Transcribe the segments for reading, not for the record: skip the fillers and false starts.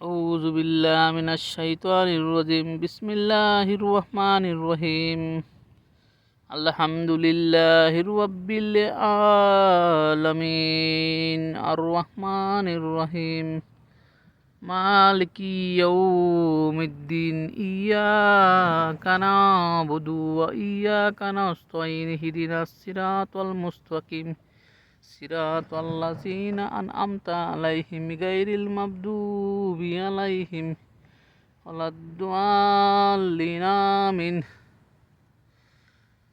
أعوذ بالله من الشيطان الرجيم بسم الله الرحمن الرحيم الحمد لله رب العالمين الرحمن الرحيم مالك يوم الدين إياك نعبد وإياك نستعين اهدنا الصراط المستقيم صراط الذين أنعمت عليهم غير المغضوب عليهم ولا الضالين آمين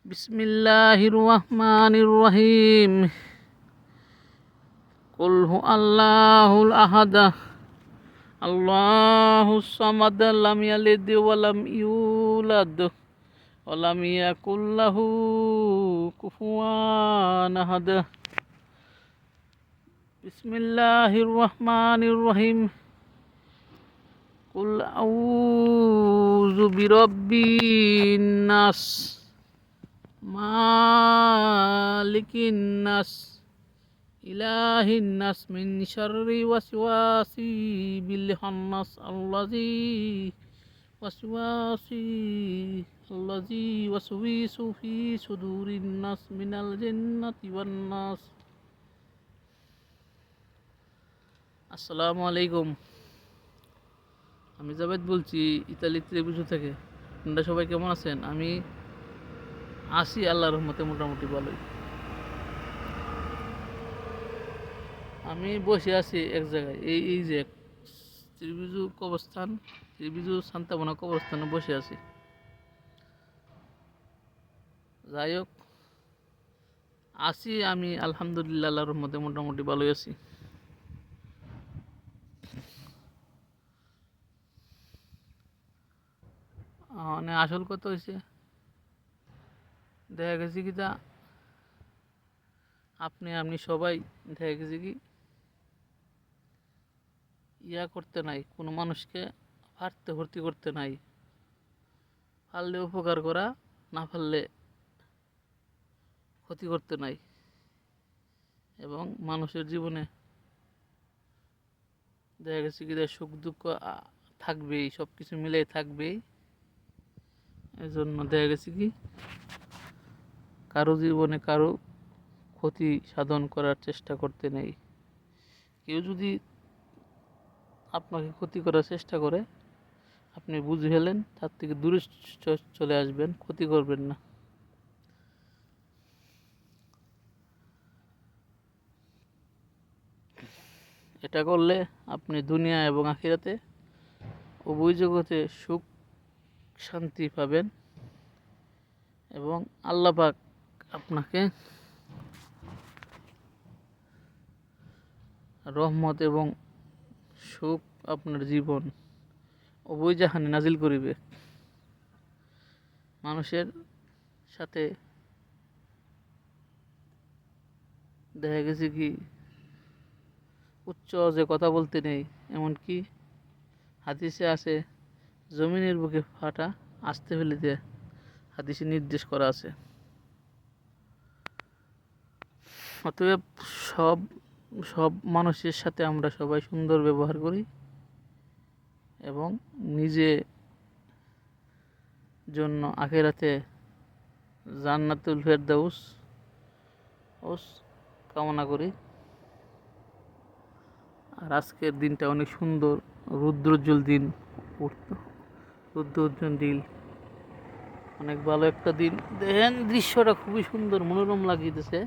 بسم الله الرحمن الرحيم قل هو الله الأحد الله الصمد لم يلد ولم يولد ولم يكن له كفوا أحد بسم الله الرحمن الرحيم قل أعوذ برب الناس مالك الناس إله الناس من شر وسواس بالخناس الذي وسوس في صدور الناس من الجنة والناس আসসালামু আলাইকুম। আমি জাবেদ বলছি ইতালি ত্রিভুজ থেকে। আপনারা সবাই কেমন আছেন? আমি আছি আল্লাহর রহমতে মোটামুটি ভালোই। আমি বসে আছি এক জায়গায়, এই যে ত্রিভুজ কবরস্থান, ত্রিভুজ শান্তাবনা কবরস্থানে বসে আছি। যাই হোক, আছি আমি আলহামদুলিল্লাহ আল্লাহর রহমতে মোটামুটি ভালোই আছি। মানে আসল কথা হয়েছে, দেখা গেছে কি তা আপনি সবাই দেখা গেছে কি করতে নাই, কোনো মানুষকে ভর্তি করতে নাই, পারলে উপকার করা, না পারলে ক্ষতি করতে নাই। এবং মানুষের জীবনে দেখা গেছে কি সুখ দুঃখ থাকবেই, সব কিছু মিলেই থাকবেই। এই জন্য দেখা গেছে কি কারো জীবনে কারো ক্ষতি সাধন করার চেষ্টা করতে নেই। কেউ যদি আপনাকে ক্ষতি করার চেষ্টা করে, আপনি বুঝে ফেলেন, তার থেকে দূরে চলে আসবেন, ক্ষতি করবেন না। এটা করলে আপনি দুনিয়া এবং আখিরাতে উভয় জগতে সুখ শান্তি পাবেন এবং আল্লাহ পাক আপনাকে রহমত এবং সুখ আপনার জীবন উভয় জাহানে নাজিল করিবে। মানুষের সাথে দেখা গেছে কি উচ্চ যে কথা বলতে নেই, এমনকি হাদিসে আছে জমিনের বুকে ফাটা আসতে ফেলিতে হাদিসে নির্দেশ করা আছে। অতএব সব মানুষের সাথে আমরা সবাই সুন্দর ব্যবহার করি এবং নিজে জন্য আখিরাতে জান্নাতুল ফেরদাউস কামনা করি। আর আজকের দিনটা অনেক সুন্দর, রুদ্রোজ্জ্বল দিন, অনেক ভালো একটা দিন। দেখেন দৃশ্যটা খুবই সুন্দর, মনোরম লাগিতেছে।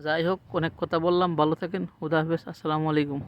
যাই হোক, অনেক কথা বললাম, ভালো থাকেন, খুদা হাফেজ, আসসালামু আলাইকুম।